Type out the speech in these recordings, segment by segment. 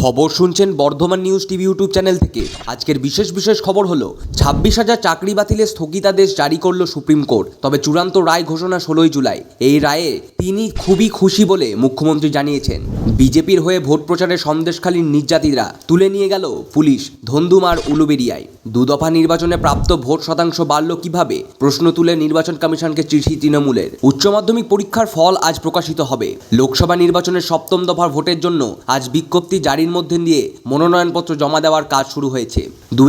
খবর শুনছেন Bardhaman news TV YouTube channel থেকে। আজকের বিশেষ খবর হলো 26,000 চাকরি বাতিলের স্থগিতাদেশ জারি করল সুপ্রিম কোর্ট। তবে চূড়ান্ত রায় ঘোষণা 16 জুলাই। এই রায়ে তিনি খুবই খুশি বলে মুখ্যমন্ত্রী জানিয়েছেন। বিজেপির হয়ে ভোট প্রচারে সন্দেশখালীর নির্যাতিতরা তুলে নিয়ে গেল পুলিশ ধন্দুমার উলুবেড়িয়ায়। দুদফা নির্বাচনে প্রাপ্ত ভোট শতাংশ বাড়ল কিভাবে, প্রশ্ন তুলে নির্বাচন কমিশনকে চিঠি তৃণমূলের। উচ্চ মাধ্যমিক পরীক্ষার ফল আজ প্রকাশিত হবে। লোকসভা নির্বাচনের 7ম দফার ভোটের জন্য আজ বিজ্ঞপ্তি জারির মধ্যে দিয়ে মনোনয়নপত্র জমা দেওয়ার কাজ শুরু হয়েছে।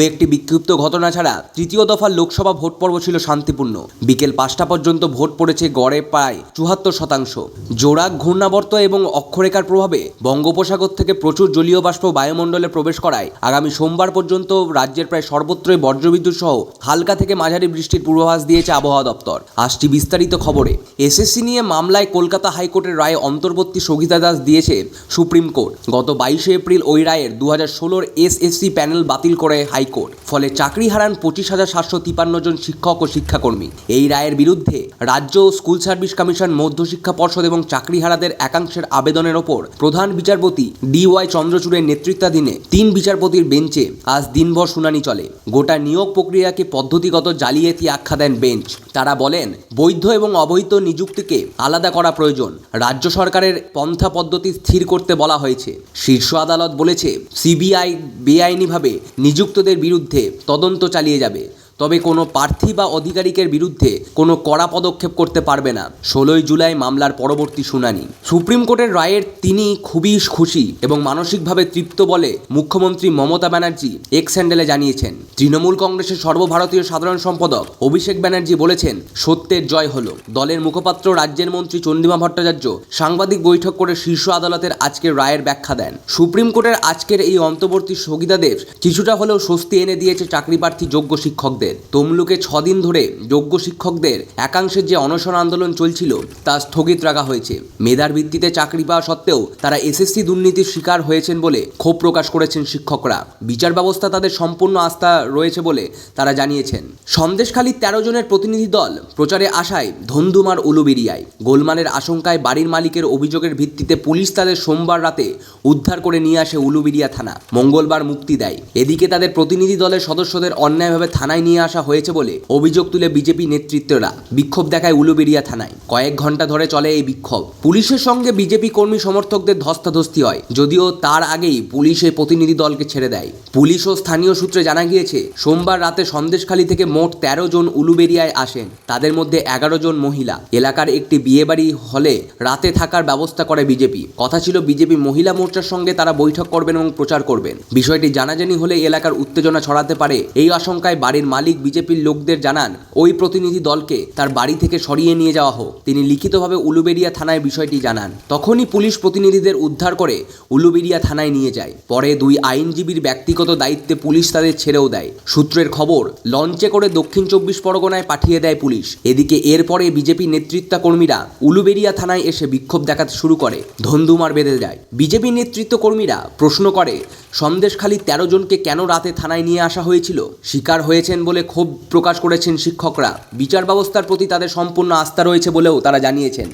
একটি বিক্ষিপ্ত ঘটনা ছাড়া তৃতীয় দফার লোকসভা ভোট পর্ব ছিল শান্তিপূর্ণ। বিকেল 5টা পর্যন্ত ভোট পড়েছে গড়ে প্রায় 74%। জোরাক ঘূর্ণাবর্ত এবং অক্ষরেখার প্রভাবে বঙ্গোপসাগর থেকে প্রচুর জলীয় বাষ্প বায়ুমণ্ডলে প্রবেশ করায় আগামী সোমবার পর্যন্ত রাজ্যের প্রায় সর্বত্রই বজ্রবিদ্যুৎ সহ হালকা থেকে মাঝারি বৃষ্টির পূর্বাভাস দিয়েছে আবহাওয়া দপ্তর। আসছি বিস্তারিত খবরে। এসএসসি নিয়ে মামলায় কলকাতা হাইকোর্টের রায়ে অন্তর্বর্তী স্থগিতাদেশ দিয়েছে সুপ্রিম কোর্ট। গত 22 এপ্রিল ওই রায়ের 2016 এসএসসি প্যানেল বাতিল করে হাইকোর্ট। ফলে চাকরি হারান 25,753 জন শিক্ষক ও শিক্ষাকর্মী। এই রায়ের বিরুদ্ধে রাজ্য স্কুল সার্ভিস কমিশন, মধ্যশিক্ষা পর্ষদ এবং চাকরিহারাদের একাংশের আবেদনের ওপর প্রধান বিচারপতি DY চন্দ্রচূড়ের নেতৃত্বাধীনে 3 বিচারপতির বেঞ্চে আজ দিনভর শুনানি চলে। গোটা নিয়োগ প্রক্রিয়াকে পদ্ধতিগত জালিয়াতি আখ্যা দেন বেঞ্চ। তারা বলেন, বৈধ এবং অবৈধ নিযুক্তিকে আলাদা করা প্রয়োজন। রাজ্য সরকারের পন্থা পদ্ধতি স্থির করতে বলা হয়েছে। শীর্ষ আদালত বলেছে, সিবিআই বেআইনিভাবে নিযুক্তদের বিরুদ্ধে তদন্ত চালিয়ে যাবে, তবে কোনো প্রার্থী বা আধিকারিকের বিরুদ্ধে কোনো কড়া পদক্ষেপ করতে পারবে না। 16 জুলাই মামলার পরবর্তী শুনানি। সুপ্রিম কোর্টের রায়ের তিনি খুবই খুশি এবং মানসিকভাবে তৃপ্ত বলে মুখ্যমন্ত্রী মমতা ব্যানার্জি এক্স হ্যান্ডেলে জানিয়েছেন। তৃণমূল কংগ্রেসের সর্বভারতীয় সাধারণ সম্পাদক অভিষেক ব্যানার্জি বলেছেন, সত্যের জয় হলো। দলের মুখপাত্র রাজ্যের মন্ত্রী চন্দ্রিমা ভট্টাচার্য সাংবাদিক বৈঠক করে শীর্ষ আদালতের আজকের রায়ের ব্যাখ্যা দেন। সুপ্রিম কোর্টের আজকের এই অন্তর্বর্তী স্থগিতাদেশ কিছুটা হলেও স্বস্তি এনে দিয়েছে চাকরিপ্রার্থী যোগ্য শিক্ষকদের। তমলুকে 6 দিন ধরে যোগ্য শিক্ষকদের একাংশের যে অনশন আন্দোলন চলছিল তা স্থগিত রাখা হয়েছে। মেধার ভিত্তিতে চাকরি পাওয়া সত্ত্বেও তারা এসএসসি দুর্নীতির শিকার হয়েছেন বলে ক্ষোভ প্রকাশ করেছেন শিক্ষকরা। বিচার ব্যবস্থা তাদের সম্পূর্ণ আস্থা রয়েছে বলে তারা জানিয়েছেন। সন্দেশখালীর 13 জনের প্রতিনিধি দল প্রচারে আসায় ধন্দুমার উলুবেড়িয়ায়। গোলমালের আশঙ্কায় বাড়ির মালিকের অভিযোগের ভিত্তিতে পুলিশ তাদের সোমবার রাতে উদ্ধার করে নিয়ে আসে উলুবেড়িয়া থানা। মঙ্গলবার মুক্তি দেয়। এদিকে তাদের প্রতিনিধি দলের সদস্যদের অন্যায়ভাবে থানায় নিয়ে আসা হয়েছে বলে অভিযোগ তুলে বিজেপি নেতৃত্বরা বিক্ষোভ দেখায় উলুবেড়িয়া থানায়। কয়েক ঘন্টা ধরে চলে এই বিক্ষোভ। পুলিশের সঙ্গে বিজেপি কর্মী সমর্থকদের ধস্তাধস্তি হয়, যদিও তার আগেই পুলিশ এই প্রতিনিধি দলকে ছেড়ে দেয়। পুলিশ ও স্থানীয় সূত্রে জানা গিয়েছে, সোমবার রাতে সন্দেশখালী থেকে মোট 13 জন উলুবেড়িয়ায় আসেন। তাদের মধ্যে 11 জন মহিলা। এলাকার একটি বিয়েবাড়ি হলে রাতে থাকার ব্যবস্থা করে বিজেপি। কথা ছিল, বিজেপি মহিলা মোর্চার সঙ্গে তারা বৈঠক করবেন এবং প্রচার করবেন। বিষয়টি জানাজানি হলে এলাকার উত্তেজনা ছড়াতে পারে, এই আশঙ্কায় বাড়ির মালিক বিজেপির লোকদের জানান ওই প্রতিনিধি দলকে তার বাড়ি থেকে সরিয়ে নিয়ে যাওয়া হোক। তিনি লিখিতভাবে উলুবেড়িয়া থানায় বিষয়টি জানান। তখনই পুলিশ প্রতিনিধিদের উদ্ধার করে উলুবেড়িয়া থানায় নিয়ে যায়। পরে 2 আইনজীবীর ব্যক্তিগত দায়িত্বে পুলিশ তাদের ছেড়েও দেয়। সূত্রের খবর, লঞ্চে করে দক্ষিণ 24 পরগনায় পাঠিয়ে দেয় পুলিশ। এদিকে এরপরে বিজেপি নেতৃত্বকর্মীরা উলুবেড়িয়া থানায় এসে বিক্ষোভ দেখাতে শুরু করে। ধন্দুমার বেঁধে যায়। বিজেপি নেতৃত্বকর্মীরা প্রশ্ন করে, সন্দেশখালীর 13 জনকে কেন রাতে থানায় নিয়ে আসা হয়েছিল? শিকার হয়েছেন বলে ক্ষোভ প্রকাশ করেছেন শিক্ষকরা। বিচার ব্যবস্থার প্রতি তাদের সম্পূর্ণ আস্থা রয়েছে বলেও তারা জানিয়েছেন।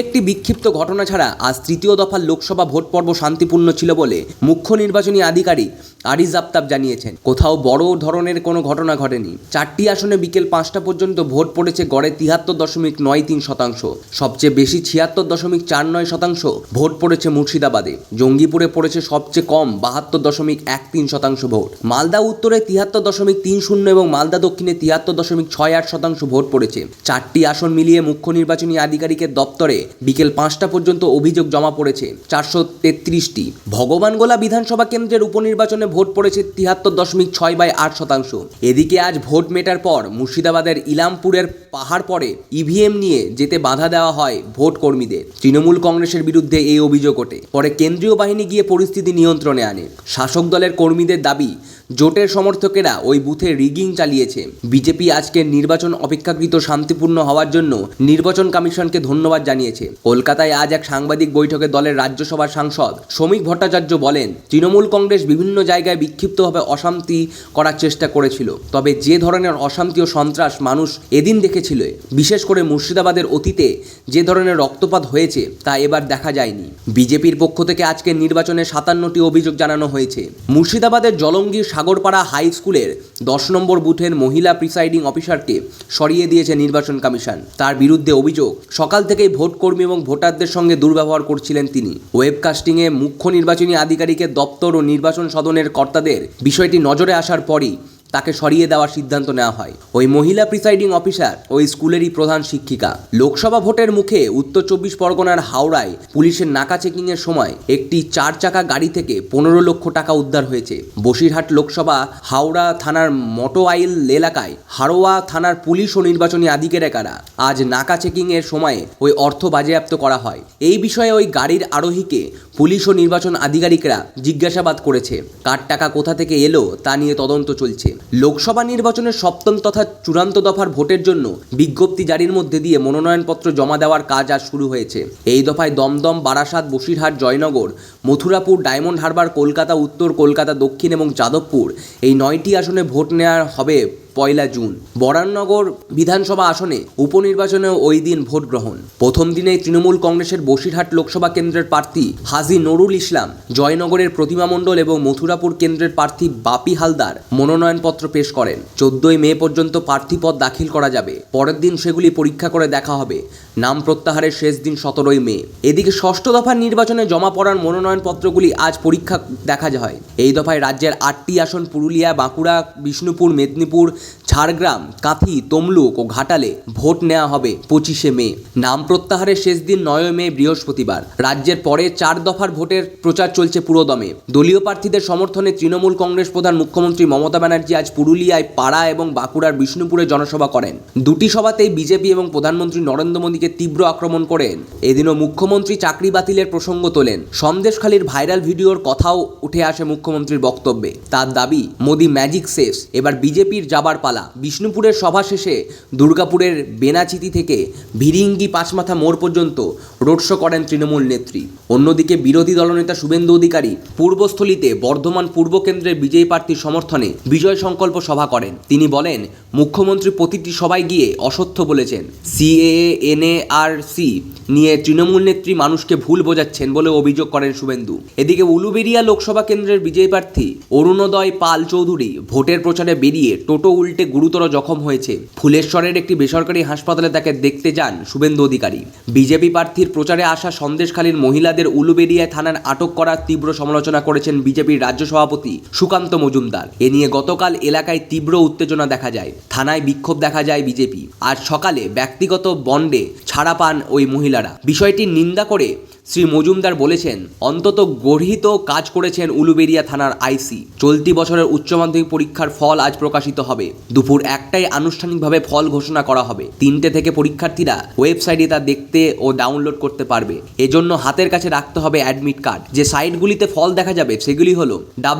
একটি বিক্ষিপ্ত ঘটনা ছাড়া আজ তৃতীয় দফার লোকসভা ভোট পর্ব শান্তিপূর্ণ ছিল বলে মুখ্য নির্বাচনী আধিকারিক আরিজ আফতাব জানিয়েছেন। কোথাও বড় ধরনের কোনো ঘটনা ঘটেনি। 4টি আসনে বিকেল 5টা পর্যন্ত ভোট পড়েছে গড়ে 73.93%। সবচেয়ে বেশি 76.49% ভোট পড়েছে মুর্শিদাবাদে। জঙ্গিপুরে পড়েছে সবচেয়ে কম 72.13% ভোট। মালদা উত্তরে 73.30 এবং মালদা দক্ষিণে 73.68% ভোট পড়েছে। 4টি আসন মিলিয়ে মুখ্য নির্বাচনী আধিকারিকের দপ্তরে বিকেল 5টা পর্যন্ত অভিযোগ জমা পড়েছে 433টি। ভগবানগোলা বিধানসভা কেন্দ্রের উপনির্বাচনে ভোট পড়েছে 73.6/8%। এদিকে আজ ভোট মেটার পর মুর্শিদাবাদের ইলামপুরের পাহাড় পরে ইভিএম নিয়ে যেতে বাধা দেওয়া হয় ভোট কর্মীদের। তৃণমূল কংগ্রেসের বিরুদ্ধে এই অভিযোগ ওঠে। পরে কেন্দ্রীয় বাহিনী গিয়ে পরিস্থিতি নিয়ন্ত্রণে আনে। শাসক দলের কর্মীদের দাবি, জোটের সমর্থকেরা ওই বুথে রিগিং চালিয়েছে। বিজেপি আজকের নির্বাচন অপেক্ষাকৃত শান্তিপূর্ণ হওয়ার জন্য নির্বাচন কমিশনকে ধন্যবাদ জানিয়েছে। কলকাতায় আজ এক সাংবাদিক বৈঠকে দলের রাজ্যসভার সাংসদ শ্রমিক ভট্টাচার্য বলেন, তৃণমূল কংগ্রেস বিভিন্ন জায়গায় জায়গায় বিক্ষিপ্তভাবে অশান্তি করার চেষ্টা করেছিল। তবে যে ধরনের অশান্তি ও সন্ত্রাস মানুষ এদিন দেখেছিল, বিশেষ করে মুর্শিদাবাদের অতীতে যে ধরনের রক্তপাত হয়েছে তা এবার দেখা যায়নি। বিজেপির পক্ষ থেকে আজকের নির্বাচনে 57টি অভিযোগ জানানো হয়েছে। মুর্শিদাবাদের জলঙ্গির সাগরপাড়া হাই স্কুলের 10 নম্বর বুথের মহিলা প্রিসাইডিং অফিসারকে সরিয়ে দিয়েছে নির্বাচন কমিশন। তার বিরুদ্ধে অভিযোগ, সকাল থেকেই ভোট কর্মী এবং ভোটারদের সঙ্গে দুর্ব্যবহার করছিলেন তিনি। ওয়েবকাস্টিংয়ে মুখ্য নির্বাচনী আধিকারিকের দপ্তর ও নির্বাচন সদনের কর্তাদের বিষয়টি নজরে আসার পরই তাকে সরিয়ে দেওয়ার সিদ্ধান্ত নেওয়া হয়। ওই মহিলা প্রিসাইডিং অফিসার ওই স্কুলেরই প্রধান শিক্ষিকা। লোকসভা ভোটের মুখে উত্তর 24 পরগনার হাওড়ায় পুলিশের নাকা চেকিংয়ের সময় একটি 4 চাকা গাড়ি থেকে 15 লক্ষ টাকা উদ্ধার হয়েছে। বসিরহাট লোকসভা হাওড়া থানার মটোয়াইল এলাকায় হারোয়া থানার পুলিশ ও নির্বাচনী আধিকারিকেরা আজ নাকা চেকিংয়ের সময়ে ওই অর্থ বাজেয়াপ্ত করা হয়। এই বিষয়ে ওই গাড়ির আরোহীকে পুলিশ ও নির্বাচন আধিকারিকরা জিজ্ঞাসাবাদ করেছে। কার টাকা কোথা থেকে এলো তা নিয়ে তদন্ত চলছে। লোকসভা নির্বাচনের 7ম তথা চূড়ান্ত দফার ভোটের জন্য বিজ্ঞপ্তি জারির মধ্যে দিয়ে মনোনয়নপত্র জমা দেওয়ার কাজ আজ শুরু হয়েছে। এই দফায় দমদম, বারাসাত, বসিরহাট, জয়নগর, মথুরাপুর, ডায়মন্ড হারবার, কলকাতা উত্তর, কলকাতা দক্ষিণ এবং যাদবপুর এই 9টি আসনে ভোট নেওয়া হবে 1 জুন। বরাননগর বিধানসভা আসনে উপনির্বাচনেও ওই দিন ভোট গ্রহণ। প্রথম দিনেই তৃণমূল কংগ্রেসের বসিরহাট লোকসভা কেন্দ্রের প্রার্থী হাজী নুরুল ইসলাম, জয়নগরের প্রতিমা মণ্ডল এবং মথুরাপুর কেন্দ্রের প্রার্থী বাপি হালদার মনোনয়নপত্র পেশ করেন। 14 মে পর্যন্ত প্রার্থীপদ দাখিল করা যাবে। পরের দিন সেগুলি পরীক্ষা করে দেখা হবে। নাম প্রত্যাহারের শেষ দিন 17 মে। এদিকে 6ষ্ঠ দফার নির্বাচনে জমা পড়ার মনোনয়নপত্রগুলি আজ পরীক্ষা দেখা হয়। এই দফায় রাজ্যের 8টি আসন পুরুলিয়া, বাঁকুড়া, বিষ্ণুপুর, মেদিনীপুর, ঝাড়গ্রাম, কাঁথি, তমলুক ও ঘাটালে ভোট নেওয়া হবে 25 মে। নাম প্রত্যাহারের শেষ দিন 9 মে বৃহস্পতিবার। রাজ্যের পরে 4 দফার ভোটের প্রচার চলছে পুরোদমে। দলীয় প্রার্থীদের সমর্থনে তৃণমূল কংগ্রেস প্রধান মুখ্যমন্ত্রী মমতা ব্যানার্জি আজ পুরুলিয়ায়, পাড়া এবং বাঁকুড়ার বিষ্ণুপুরে জনসভা করেন। দুটি সভাতেই বিজেপি এবং প্রধানমন্ত্রী নরেন্দ্র মোদীকে তীব্র আক্রমণ করেন। এদিনও মুখ্যমন্ত্রী চাকরি বাতিলের প্রসঙ্গ তোলেন। সন্দেশখালীর ভাইরাল ভিডিওর কথাও উঠে আসে মুখ্যমন্ত্রীর বক্তব্যে। তার দাবি, মোদী ম্যাজিক শেষ, এবার বিজেপির যাবার পালা। বিষ্ণুপুরের সভা শেষে দুর্গাপুরের বেনাচিতি থেকে ভিরিঙ্গি পাঁচমাথা মোড় পর্যন্ত রোড শো করেন তৃণমূল নেত্রী। অন্যদিকে বিরোধী দলনেতা শুভেন্দু অধিকারী পূর্বস্থলীতে বর্ধমান পূর্ব কেন্দ্রের বিজয়ী প্রার্থীর সমর্থনে বিজয় সংকল্প সভা করেন। তিনি বলেন, মুখ্যমন্ত্রী প্রতিটি সভায় গিয়ে অসত্য বলেছেন। সিএএ, এনআরসি নিয়ে তৃণমূল নেত্রী মানুষকে ভুল বোঝাচ্ছেন বলে অভিযোগ করেন শুভেন্দু। এদিকে উলুবেড়িয়া লোকসভা কেন্দ্রের বিজয়ী প্রার্থী অরুণোদয় পাল চৌধুরী ভোটের প্রচারে বেরিয়ে টোটো উল্টে গুরুতর জখম হয়েছে। ফুলেশ্বরের একটি বেসরকারি হাসপাতালে তাকে দেখতে যান শুভেন্দু অধিকারী। বিজেপি প্রার্থীর প্রচারে আসা সন্দেশখালীর মহিলাদের উলুবেড়িয়ায় থানার আটক করার তীব্র সমালোচনা করেছেন বিজেপির রাজ্য সভাপতি সুকান্ত মজুমদার। এ নিয়ে গতকাল এলাকায় তীব্র উত্তেজনা দেখা যায়। থানায় বিক্ষোভ দেখা যায় বিজেপি। আজ সকালে ব্যক্তিগত বন্ডে ছাড়া পান ওই মহিলারা। বিষয়টির নিন্দা করে শ্রী মজুমদার বলেছেন, অন্তত গর্হিত কাজ করেছেন উলুবেড়িয়া থানার আইসি। চলতি বছরের উচ্চ মাধ্যমিক পরীক্ষার ফল আজ প্রকাশিত হবে। দুপুর 1টায় আনুষ্ঠানিকভাবে ফল ঘোষণা করা হবে। 3টে থেকে পরীক্ষার্থীরা ওয়েবসাইটে তা দেখতে ও ডাউনলোড করতে পারবে। এজন্য হাতের কাছে রাখতে হবে অ্যাডমিট কার্ড। যে সাইটগুলিতে ফল দেখা যাবে সেগুলি হলো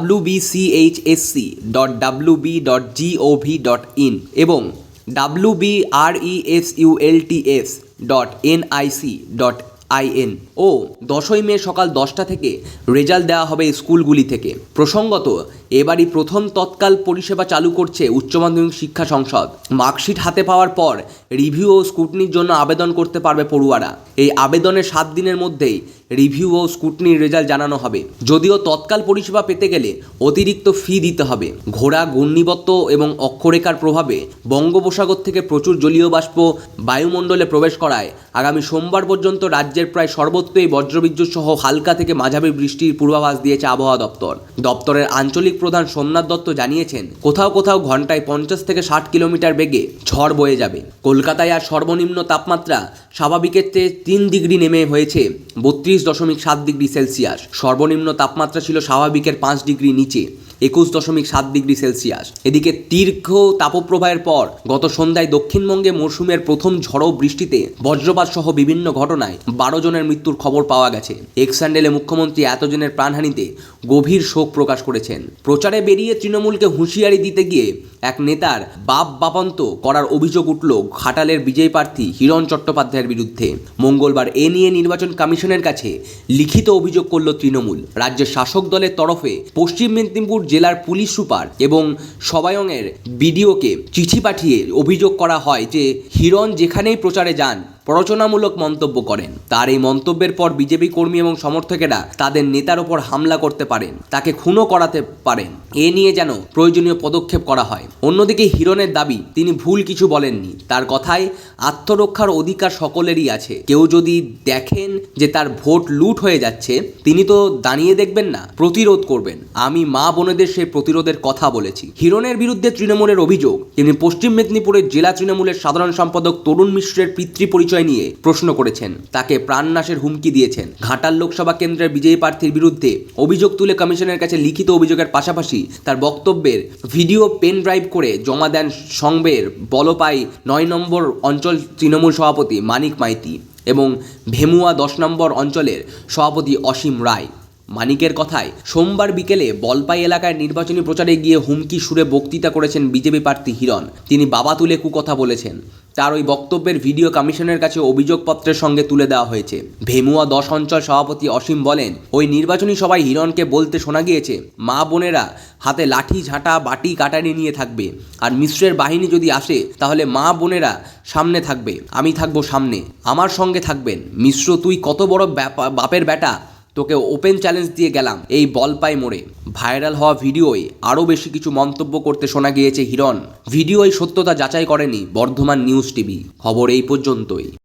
wbchsc.wb.gov.in এবং wbresults.nic.in ও 10 মে সকাল 10টা থেকে রেজাল্ট দেওয়া হবে স্কুলগুলি থেকে। প্রসঙ্গত, এবারই প্রথম তৎকাল পরিষেবা চালু করছে উচ্চ মাধ্যমিক শিক্ষা সংসদ। মার্কশিট হাতে পাওয়ার পর রিভিউ ও স্কুটনির জন্য আবেদন করতে পারবে পড়ুয়ারা। এই আবেদনের 7 দিনের মধ্যেই রিভিউ ও স্কুটনির রেজাল্ট জানানো হবে। যদিও তৎকাল পরিষেবা পেতে গেলে অতিরিক্ত ফি দিতে হবে। ঘোড়া, ঘূর্ণিবর্ত এবং অক্ষরেখার প্রভাবে বঙ্গোপসাগর থেকে প্রচুর জলীয় বাষ্প বায়ুমণ্ডলে প্রবেশ করায় আগামী সোমবার পর্যন্ত রাজ্যের প্রায় সর্বত্রই বজ্রবিদ্যুৎ সহ হালকা থেকে মাঝারি বৃষ্টির পূর্বাভাস দিয়েছে আবহাওয়া দপ্তর। দপ্তরের আঞ্চলিক প্রধান সোমনাথ দত্ত জানিয়েছেন, কোথাও কোথাও ঘন্টায় 50 থেকে 60 কিলোমিটার বেগে ঝড় বয়ে যাবে। কলকাতায় আর সর্বনিম্ন তাপমাত্রা স্বাভাবিকের চেয়ে 3 ডিগ্রি নেমে হয়েছে 32.7 ডিগ্রি সেলসিয়াস। সর্বনিম্ন তাপমাত্রা ছিল স্বাভাবিকের 5 ডিগ্রি নিচে, 21.7 ডিগ্রি সেলসিয়াস। এদিকে দীর্ঘ তাপপ্রবাহের পর গত সন্ধ্যায় দক্ষিণবঙ্গে মৌসুমের প্রথম ঝড়ো বৃষ্টিতে বজ্রপাত সহ বিভিন্ন ঘটনায় 12 জনের মৃত্যুর খবর পাওয়া গেছে। এক্স হ্যান্ডেলে মুখ্যমন্ত্রী এতজনের প্রাণহানিতে গভীর শোক প্রকাশ করেছেন। প্রচারে বেরিয়ে তৃণমূলকে হুঁশিয়ারি দিতে গিয়ে এক নেতার বাপান্ত করার অভিযোগ উঠল ঘাটালের বিজয়ী প্রার্থী হিরণ চট্টোপাধ্যায়ের বিরুদ্ধে। মঙ্গলবার এ নিয়ে নির্বাচন কমিশনের কাছে লিখিত অভিযোগ করল তৃণমূল। রাজ্যের শাসক দলের তরফে পশ্চিম মেদিনীপুর জেলার পুলিশ সুপার এবং সবায়ঙের বিডিওকে চিঠি পাঠিয়ে অভিযোগ করা হয় যে হিরণ যেখানেই প্রচারে যান প্ররোচনামূলক মন্তব্য করেন। তার এই মন্তব্যের পর বিজেপি কর্মী এবং সমর্থকেরা তাদের নেতার ওপর হামলা করতে পারেন, তাকে খুনও করাতে পারেন। এ নিয়ে যেন প্রয়োজনীয় পদক্ষেপ করা হয়। অন্যদিকে হিরণের দাবি তিনি ভুল কিছু বলেননি। তার কথায় আত্মরক্ষার অধিকার সকলেরই আছে। কেউ যদি দেখেন যে তার ভোট লুট হয়ে যাচ্ছে, তিনি তো দাঁড়িয়ে দেখবেন না, প্রতিরোধ করবেন। আমি মা বোনেদের সেই প্রতিরোধের কথা বলেছি। হিরণের বিরুদ্ধে তৃণমূলের অভিযোগ, তিনি পশ্চিম মেদিনীপুরের জেলা তৃণমূলের সাধারণ সম্পাদক তরুণ মিশ্রের পিতৃ পরিচয় নিয়ে প্রশ্ন করেছেন, তাকে প্রাণনাশের হুমকি দিয়েছেন। ঘাটাল লোকসভা কেন্দ্রের বিজয়ী প্রার্থীর বিরুদ্ধে অভিযোগ তুলে কমিশনের কাছে লিখিত অভিযোগের পাশাপাশি তার বক্তব্যের ভিডিও পেন ড্রাইভ করে জমা দেন সংবের বলপাই ৯ নম্বর অঞ্চল তৃণমূল সভাপতি মানিক মাইতি এবং ভেমুয়া ১০ নম্বর অঞ্চলের সভাপতি অসীম রায়। মানিকের কথায় সোমবার বিকেলে বলপাই এলাকায় নির্বাচনী প্রচারে গিয়ে হুমকি সুরে বক্তৃতা করেছেন বিজেপি প্রার্থী হিরণ। তিনি বাবা তুলে কুকথা বলেছেন। তার ওই বক্তব্যের ভিডিও কমিশনের কাছে অভিযোগপত্রের সঙ্গে তুলে দেওয়া হয়েছে। ভেমুয়া ১০ অঞ্চল সভাপতি অসীম বলেন, ওই নির্বাচনী সভায় হিরণকে বলতে শোনা গিয়েছে মা বোনেরা হাতে লাঠি ঝাঁটা বাটি কাটারি নিয়ে থাকবে, আর মিশ্রের বাহিনী যদি আসে তাহলে মা বোনেরা সামনে থাকবে, আমি থাকবো সামনে, আমার সঙ্গে থাকবেন। মিশ্র তুই কত বড় বাপের বেটা, তোকে ওপেন চ্যালেঞ্জ দিয়ে গেলাম এই বলপাই মোড়ে। ভাইরাল হওয়া ভিডিওয় আরও বেশি কিছু মন্তব্য করতে শোনা গিয়েছে হিরণ। ভিডিওয় সত্যতা যাচাই করেনি বর্ধমান নিউজ টিভি। খবর এই পর্যন্তই।